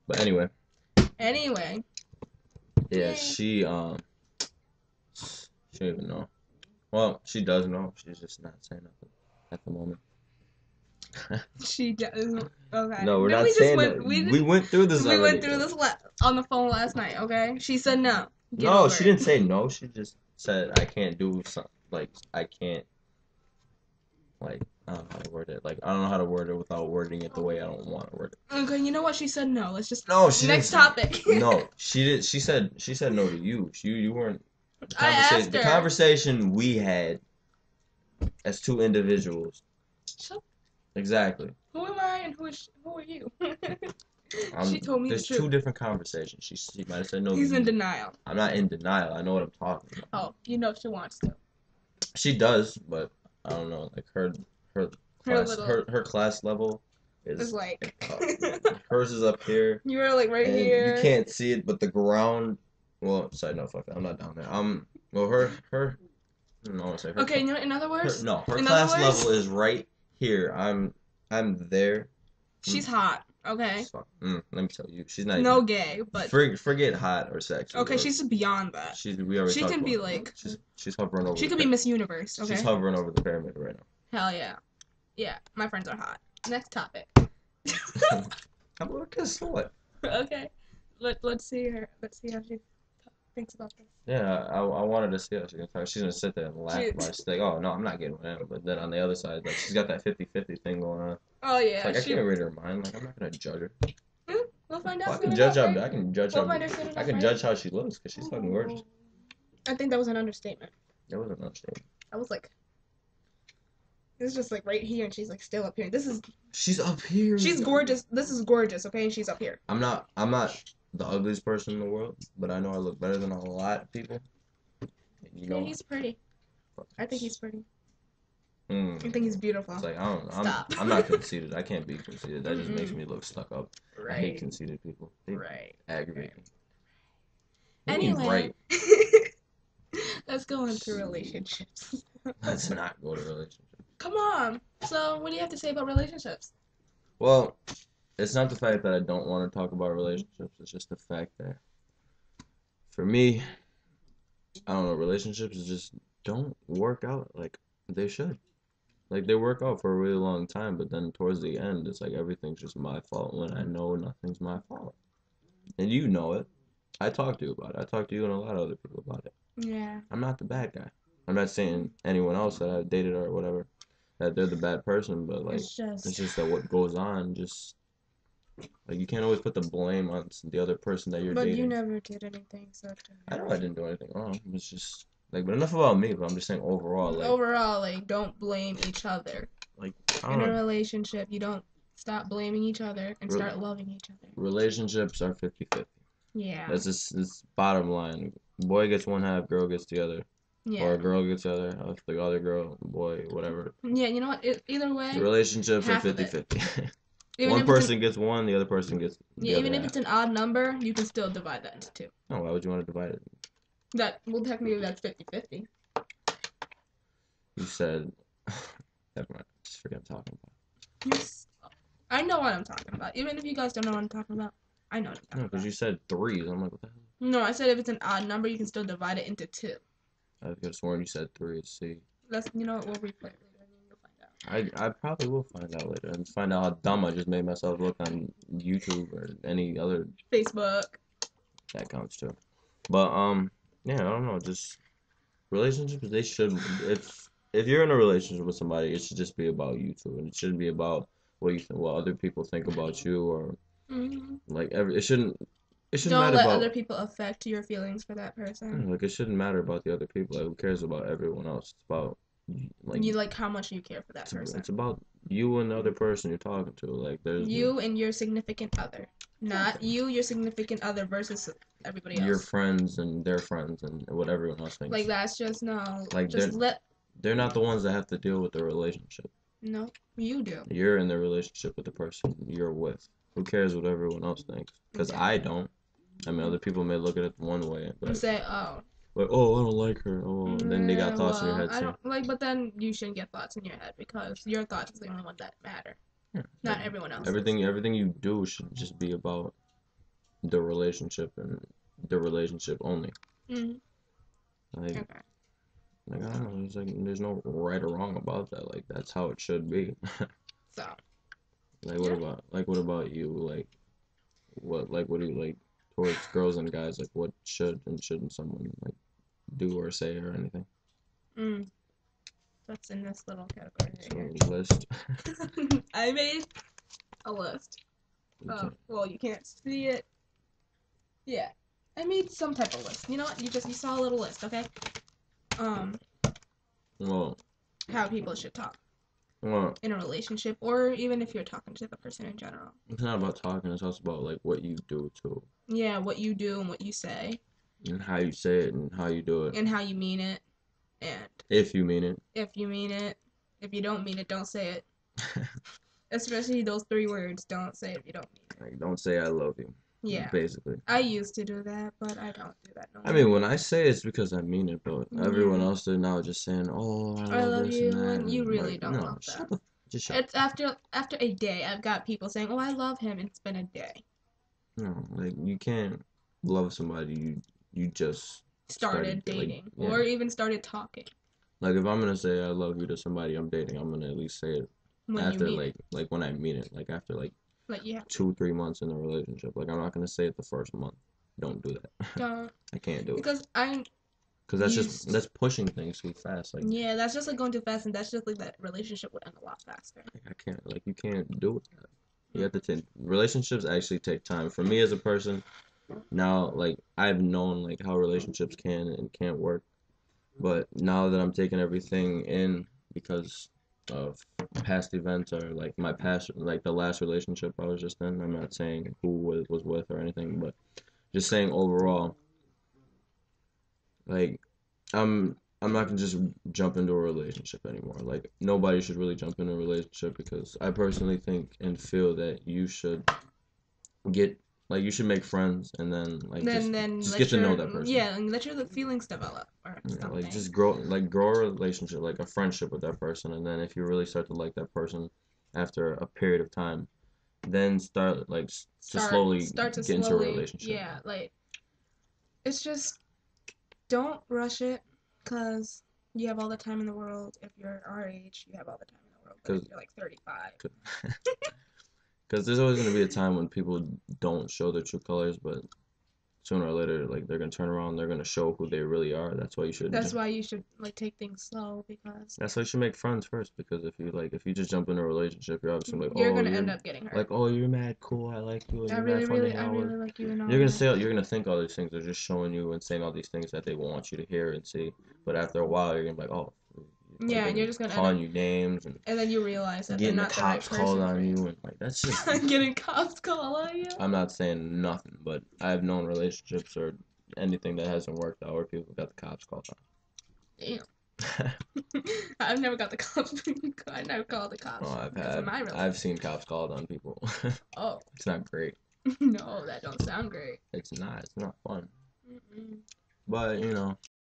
But anyway, Anyway. yeah, Yay. she don't even know. Well, she does know. She's just not saying nothing at the moment. She does. Okay. No, we're Then not we just saying went. that. We We didn't. went through this We went already. through this on the phone last night. Okay. She said no. Get No, over she it. didn't say no. She just said I can't do something. Like I can't. Like I don't know how to word it. Like I don't know how to word it without wording it the way I don't want to word it. Okay. You know what? She said no. Let's just. No, she Next didn't. topic. No, she did. She said no to you. You weren't the I conversation. asked The her. conversation we had as two individuals. Shut- Exactly. Who am I and who are you? She told me the There's two truth. different conversations. She might have said no to He's in you. denial. I'm not in denial. I know what I'm talking about. Oh, you know she wants to. She does, but I don't know. Like her Her class little her class level is is like. hers is up here, You were like right and you here. can't see it, but the ground. Well, side note, fuck that. I'm not down there. Well, her. No, I want to say her. Okay, you know, in other words, Her in class other words, level is right here. I'm there. she's hot. Okay. Let me tell you, she's not No even. gay, but Forget hot or sexy. okay, Or, she's beyond that. we already She talked can be about that. like. She's hovering over. She could be Miss Universe. Okay. She's hovering over the pyramid right Hell yeah. Yeah, my friends are hot. Next topic. now. Guess what? Okay. Let's see her. Let's see how she thinks about this. Yeah, I wanted to see how she's gonna talk. She's gonna sit there and laugh She- about it. She's like, oh no, I'm not getting with him. But then on the other side, like she's got that 50-50 thing going on. Oh It's yeah. like I can't read her mind. Like I'm not gonna judge her. We'll find Well, out. I can judge Right? how I can judge We'll how find out soon enough, I can right? judge how she looks because she's fucking gorgeous. I think that was an understatement. It wasn't understatement. I was like, it's just like right here, and she's like still up here. This is. She's up here. She's gorgeous. This is gorgeous. Okay, and she's up here. I'm not the ugliest person in the world, but I know I look better than a lot of people. You know, Yeah, he's pretty. I think he's pretty. I Mm. think he's beautiful. It's like I don't. Stop. I'm not conceited. I can't be conceited. That just makes me look stuck up. I hate Right. conceited people. They Right. aggravate me. Anyway, Right. let's go into relationships. Let's not go to relationships. Come on. So, what do you have to say about relationships? Well, it's not the fact that I don't want to talk about relationships. It's just the fact that, for me, I don't know. Relationships just don't work out like they should. Like they work out for a really long time, but then towards the end, it's like everything's just my fault when I know nothing's my fault, and you know it. I talked to you about it. I talked to you and a lot of other people about it. Yeah. I'm not the bad guy. I'm not saying anyone else that I've dated or whatever that they're the bad person, but like It's just that what goes on just like you can't always put the blame on the other person that you're But dating. you never did anything, so I know I didn't do anything wrong. It's just like, but enough about me. But I'm just saying overall, like, overall, like, don't blame each other. like I In don't a know. relationship, you don't stop blaming each other and Re- start loving each other. Relationships are 50-50. Yeah. That's just it's bottom line. Boy gets one half, girl gets the other, or Yeah. a girl gets the other, the other girl, boy, whatever. Yeah, you know what? Either way, The relationships are half of it. 50-50. even One if it's person gets one, the other person gets the yeah, other even if half. it's an odd number, you can still divide that into two. No, why would you want to divide it? That well, technically that's 50-50. You said, never mind. Just forget I'm talking about. I know what I'm talking about. Even if you guys don't know what I'm talking about, I know what I'm talking No, because about. you said threes. I'm like, what the hell? No, I said if it's an odd number, you can still divide it into two. I could have sworn you said threes. See, You know what? We'll replay it later and you'll find out. I probably will find out later and find out how dumb I just made myself look on YouTube or any other Facebook. that counts too. But yeah, I don't know. Just relationships. They should. If you're in a relationship with somebody, it should just be about you two, and it shouldn't be about what other people think about you or like it shouldn't. It shouldn't Don't matter let about other people affect your feelings for that person. like it shouldn't matter about the other people. Like who cares about everyone else? It's about like You like how much you care for that person. it's about you and the other person you're talking to. Like there's You and your significant other, not you, your significant other versus everybody else. your friends and their friends and what everyone else thinks. Like that's just no. Like just they're not the ones that have to deal with the relationship. No, you do. You're in the relationship with the person you're with. Who cares what everyone else thinks? Because I don't. I mean, other people may look at it one way, but And say, oh. like, oh, I don't like her. Oh, and then they got thoughts in your head I too. don't like, but then you shouldn't get thoughts in your head because your thoughts is the only one that matter, Yeah. not everyone else. Everything you do should just be about the relationship and the relationship only. Mm, Like, okay. I don't know. There's there's no right or wrong about that. Like that's how it should be. So, Like yeah. what about you? What do you like towards girls and guys? Like what should and shouldn't someone like do or say or anything? Mm, that's in this little category right So here. list. I made a list. You can't. Well, you can't see it. Yeah. I made some type of list. You know what? You saw a little list, okay? Um, Well, how people should talk well, in a relationship, or even if you're talking to the person in general. it's not about talking. It's also about like what you do too, Yeah, what you do and what you say, and how you say it and how you do it. and how you mean it, and If you mean it. if you mean it. If you don't mean it, don't say it. Especially those 3 words. Don't say it if you don't mean it. Like don't say I love you. Yeah. Basically. I used to do that, but I don't do that no I more. mean, when I say it's because I mean it, but everyone Yeah. else they're now just saying, "Oh, I I love love this and you, that," and you and really like, don't no, love shut them. the, just shut. It's after a day, I've got people saying, "Oh, I love him," and it's been a day. No, like you can't love somebody you just Started like dating, yeah. or even started talking Like if I'm gonna say I love you to somebody I'm dating, I'm gonna at least say it when you after mean it. like when I mean it, like after like Like you have 2 3 months in the relationship. Like I'm not gonna say it the first month. Don't do that. don't I can't do it because I because used that's pushing things too fast. yeah, that's just like going too fast, and that's just like that relationship would end a lot faster. I can't like you can't do it. You have to Mm. take relationships actually take time. For me as a person, now like I've known like how relationships can and can't work, but now that I'm taking everything in because of past events or like my past like the last relationship I was just in, I'm not saying who was with or anything, but just saying overall, like I'm not gonna just jump into a relationship anymore. Like nobody should really jump into a relationship because I personally think and feel that you should get like you should make friends and then like Then just get let to know your that person. yeah, and let your feelings develop or Yeah, like something. just grow a relationship, like a friendship with that person, and then if you really start to like that person after a period of time, then start like to slowly Start to get into a slowly relationship. yeah, like it's just don't rush it because you have all the time in the world. If you're our age, you have all the time in the world. But if Cause, you're like 35, 'cause there's always gonna be a time when people don't show their true colors, but sooner or later, like they're gonna turn around, they're gonna show who they really are. That's why you should that's why you should like take things slow because That's why you should make friends first because if you just jump into a relationship, you're obviously like, you're oh, gonna end up getting hurt. you're mad cool, I like you, and you're mad fun to hang I out with. really like you and all You're gonna that. say you're gonna think all these things. They're just showing you and saying all these things that they want you to hear and see. But after a while, you're gonna be like, oh, like Yeah, and you're them just gonna end calling up, you names and and then you realize that they're getting the not the right cops called person for on you. you and like that's just. Getting cops call on you. I'm not saying nothing, but I've known relationships or anything that hasn't worked out where people got the cops called Damn. on. I've never got the cops. I never called the Oh, cops because of my I've relationship. seen cops called on people. Oh, It's not great. no, that don't sound great. It's not. It's not fun. Mm-mm. But